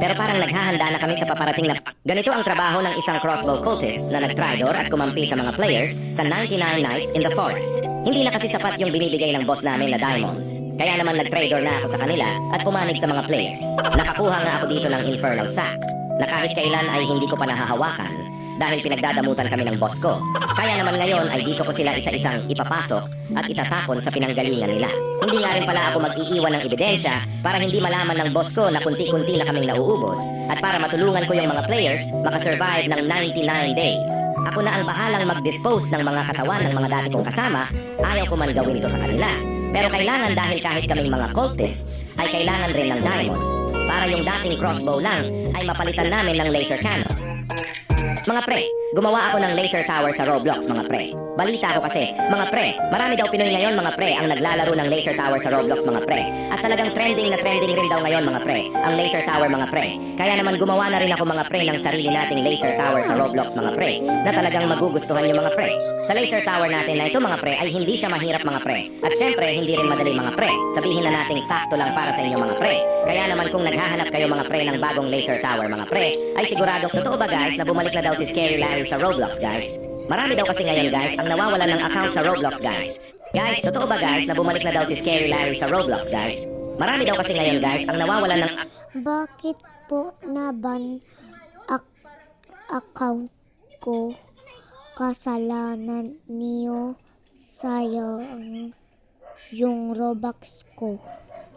Pero parang naghahanda na kami sa paparating na ganito ang trabaho ng isang crossbow cultist na nagtridor at kumampi sa mga players sa 99 Nights in the Forest. Hindi na kasi sapat yung binibigay ng boss namin na diamonds. Kaya naman nagtrador na ako sa kanila at pumanig sa mga players. Nakakuha nga ako dito ng infernal sack na kahit kailan ay hindi ko pa nahahawakan dahil pinagdadamutan kami ng boss ko. Kaya naman ngayon ay dito ko sila isa-isang ipapasok at itatapon sa pinanggalingan nila. Hindi nga rin pala ako mag-iiwan ng ebidensya para hindi malaman ng boss ko na kunti-kunti na kaming nauubos at para matulungan ko yung mga players makasurvive ng 99 days. Ako na ang bahalang mag-dispose ng mga katawan ng mga dati kong kasama, ayaw ko man gawin ito sa kanila. Pero kailangan dahil kahit kaming mga cultists ay kailangan rin ng diamonds para yung dating crossbow lang ay mapalitan namin ng laser cannon. Mga pre, gumawa ako ng laser tower sa Roblox mga pre. Balita ko kasi, mga pre, marami daw Pinoy ngayon mga pre ang naglalaro ng laser tower sa Roblox mga pre. At talagang trending na trending rin daw ngayon mga pre, ang laser tower mga pre. Kaya naman gumawa na rin ako mga pre ng sarili nating laser tower sa Roblox mga pre na talagang magugustuhan yung mga pre. Sa laser tower natin na ito mga pre ay hindi siya mahirap mga pre. At syempre hindi rin madali mga pre. Sabihin na nating sakto lang para sa inyo mga pre. Kaya naman kung naghahanap kayo mga pre ng bagong laser tower mga pre, ay siguradong totoo ba guys na bumalik na daw si Scary Larry sa Roblox guys? Marami daw kasi ngayon guys ang nawawalan ng account sa Roblox guys. Guys, totoo ba guys na bumalik na daw si Scary Larry sa Roblox guys? Marami daw kasi ngayon guys ang nawawalan ng
Bakit po naban account ko? Kasalanan niyo sayang yung Robux ko.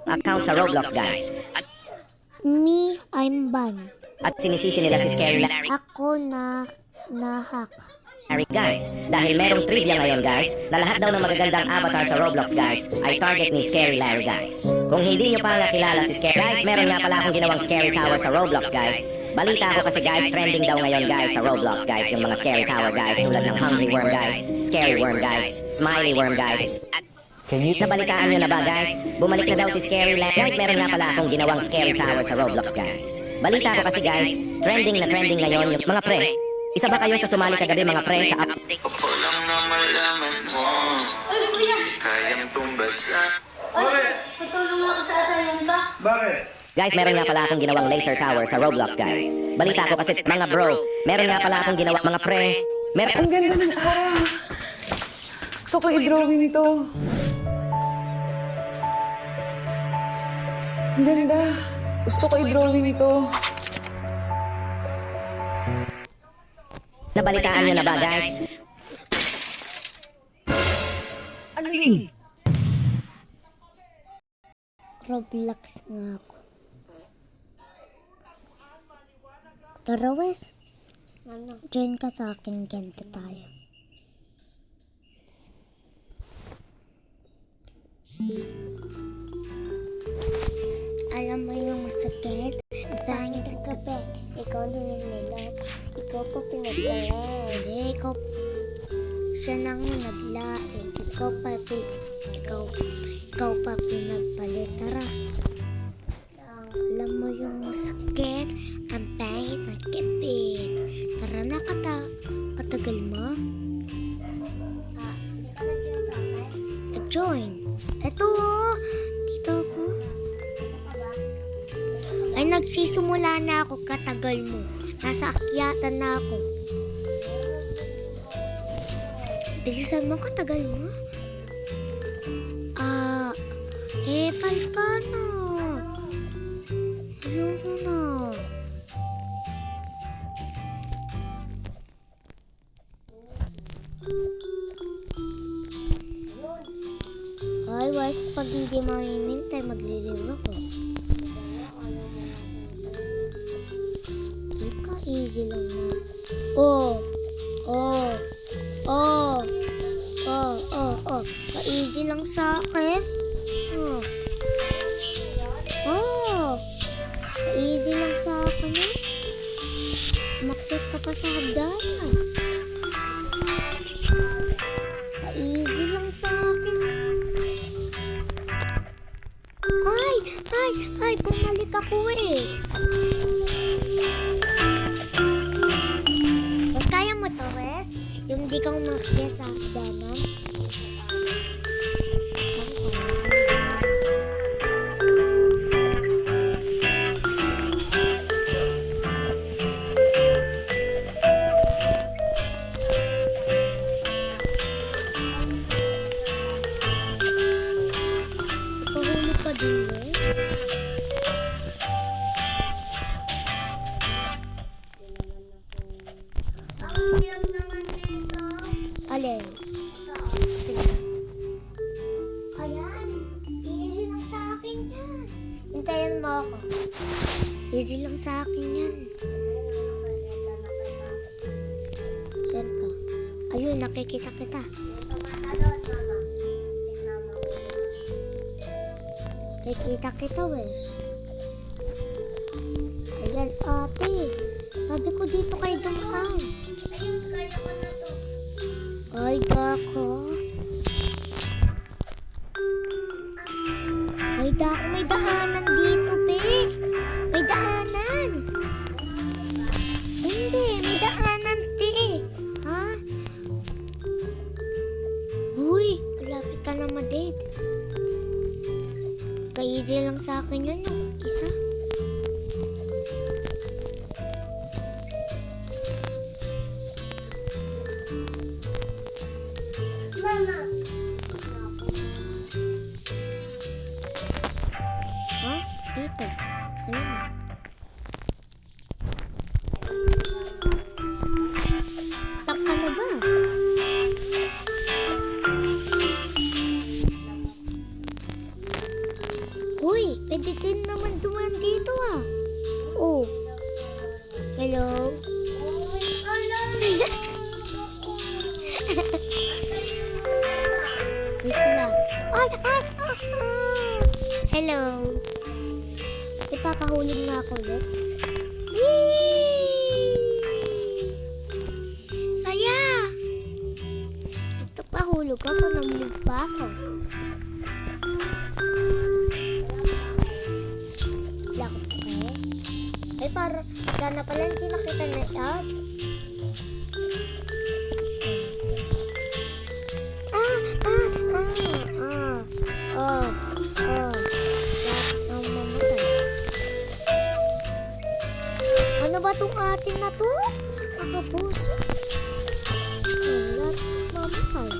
account sa Roblox guys.
Me, I'm ban.
At sinisisi nila si Scary Larry.
Ako na hack.
Larry guys. Dahil merong trivia ngayon guys, na lahat daw ng magagandang avatar sa Roblox guys, ay target ni Scary Larry guys. Kung hindi nyo pa nga kilala si Scary guys, meron nga pala akong ginawang Scary Tower sa Roblox guys. Balita ko kasi guys, trending daw ngayon guys sa Roblox guys, yung mga Scary Tower guys, tulad ng Hungry Worm guys, Scary Worm guys, Smiley Worm guys, Nabalitaan nyo na ba guys? Bumalik na daw si Scary Larry. Guys, meron nga pala akong ginawang Scary Tower sa Roblox guys. Balita ko kasi guys, trending na trending ngayon yung mga pre. Isa ba kayo sa sumali kagabi mga pre sa update?
Ako lang na malaman mo. Kayang tumbasan.
Patulong ako sa asayan ka.
Guys, meron nga pala akong ginawang laser tower sa Roblox guys. Balita ko kasi mga bro, meron nga pala akong ginawang mga pre.
Ang ganda ng aura. Gusto ko i-drawing ito. Ang ganda. Gusto ko i-drawing ito.
Nabalitaan nyo na ba guys?
Ano yun?
Roblox nga ako. Tara, Wes. Join ka sa akin, ganito tayo. Alam mo yung masakit? Bangit ang kape. Ikaw nililap. Ikaw pa pinaglain. Hindi, siya nang naglain. Ikaw pa pinagpalit. Tara. Alam mo yung masakit? Ang bangit ng kipit. Tara na, katagal mo? Join. Eto oh. Dito ako. Ay, nagsisimula na ako. Katagal mo. Nasa akyatan na ako. Bilisan mo, katagal mo? Palka na. Ayoko na. Ay, Wes, pag hindi mamimintay, magliliw ako. Easy lang na. Ka-easy lang sa akin. Ka-easy lang sa akin eh. Umakyat ka pa sa hagdanan. Ka-easy lang sa akin. Ay, bumalik ako eh. Kaya mo to, Wes? Yung di kang umakyat sa hagdanan? Napahuli ka din, Wes? Alin? Ayan. Easy lang sa akin yan. Hintayin mo ako. Easy lang sa akin yan. Saan ka? Ayun, nakikita kita. Nakikita kita, Wes. Ayan, ate. Sabi ko dito kayo dumaan. Ayun, kaya ko na to. Ay, Dako. Ay, Dako, may daanan dito, be. May daanan. Hindi, may daanan, te. Ha? Uy, malapit ka na ma-date. Ka-easy lang sa akin yun, yung isa. Mama. Huh? Dito lang. Ay! Hello. Ipapahulog na ako ulit. Whee! Saya! Gusto pa hulog ako, namulog pa ako. Wala ko pa kaya. Ay, para sana pala hindi nakita na yan. Lahat ng mamatay. Ano ba tong atin na to? Nakapuso. Lahat mamatay.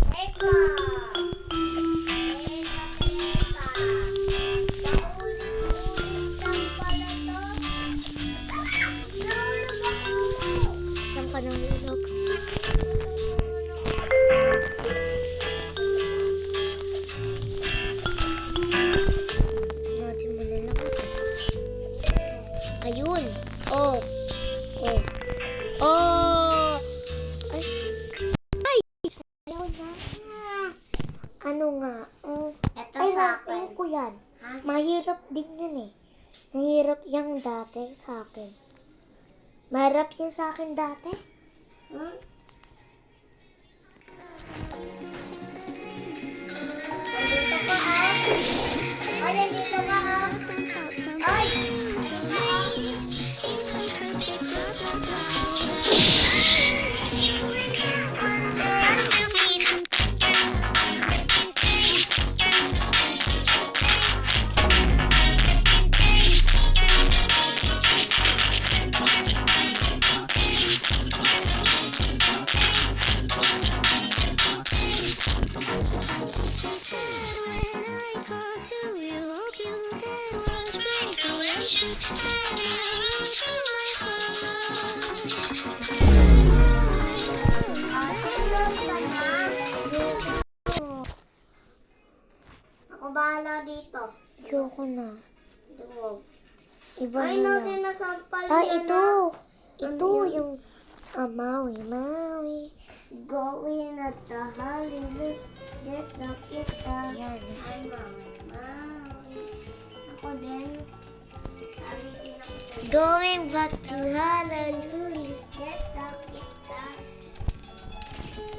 Teka! Paulit-ulit lang pala to. Nahulog ako! Saan ka nahulog? Natin mo na lang ito. Ayun! Oh! Ay! Ayaw na. Ano nga? Ito ay, sa akin. Ko yan. Mahirap din yan eh. Mahirap yung dati sa akin. Mahirap yan sa akin dati. Nandito ka ah. Ay, nandito ka ah. Ay! Ako bahala dito. Ayoko na. Duwag. Iba
Ay,
na
no,
lang.
sinasampal
Ah,
niya
ito.
na.
Ito
Ano yun?
yung Maui.
Going at the Hollywood. Yes, nakita.
Yan.
Ay, Maui. Ako din. Sabi din ako sa
Going back to Honolulu.
Yes, nakita.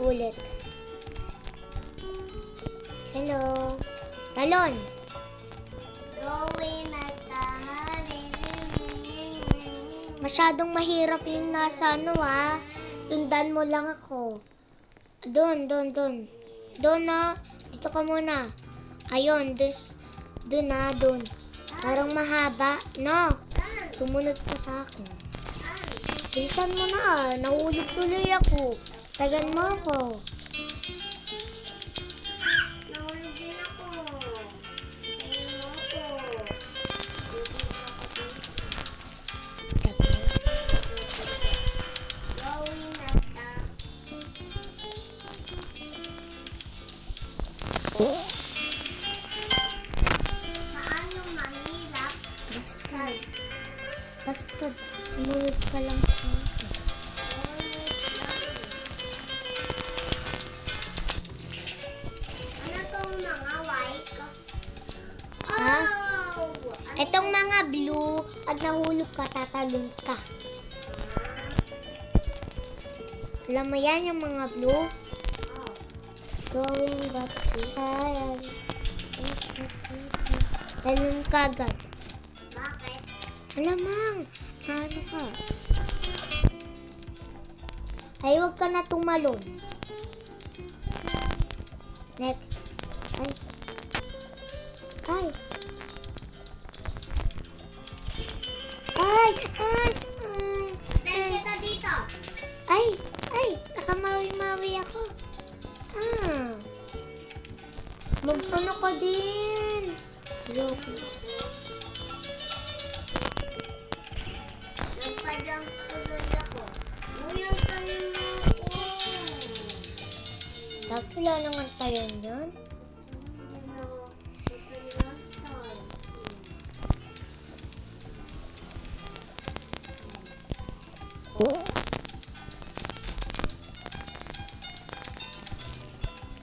Ulit. Hello. Talon.
Going at the Hollywood.
Masyadong mahirap yung nasa ano ah. Sundan mo lang ako. Doon. Doon na. Dito ka muna. Ayun, doon na, doon. Parang mahaba. No. Sumunod ka sa akin. Bilisan mo na ah. Nahulog tuloy ako. Tagal mo ako.
Nahulog din ako. Tayo mo ako. Going at the... Saan yung mahirap?
Basta sumunod ka lang sa akin.
Ano tong mga white?
Ha?
Oh!
Etong mga blue, pag nahulog ka, tatalon ka. Alam mo yan, yung mga blue? Going back to Thailand. Talon ka agad.
Bakit?
Alamang, ano ka? Ay, huwag ka na tumalon. Next. Ay.
Dahil kita dito.
Ay, nakamawi-mawi ako. Magsuno ka din. Ayoko.
Nagpadang tuloy ako. Ngayon tayo mo ako.
Dapat wala naman tayo yun.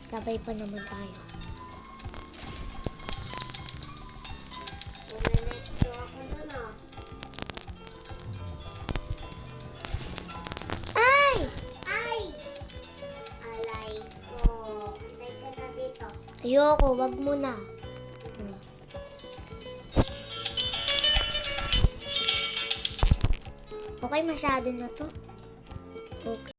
Sabay pa naman tayo. Ay! Ay! Alay ko. Antay ka na dito. Ayoko, wag mo na. Okay, masyado na to. Okay.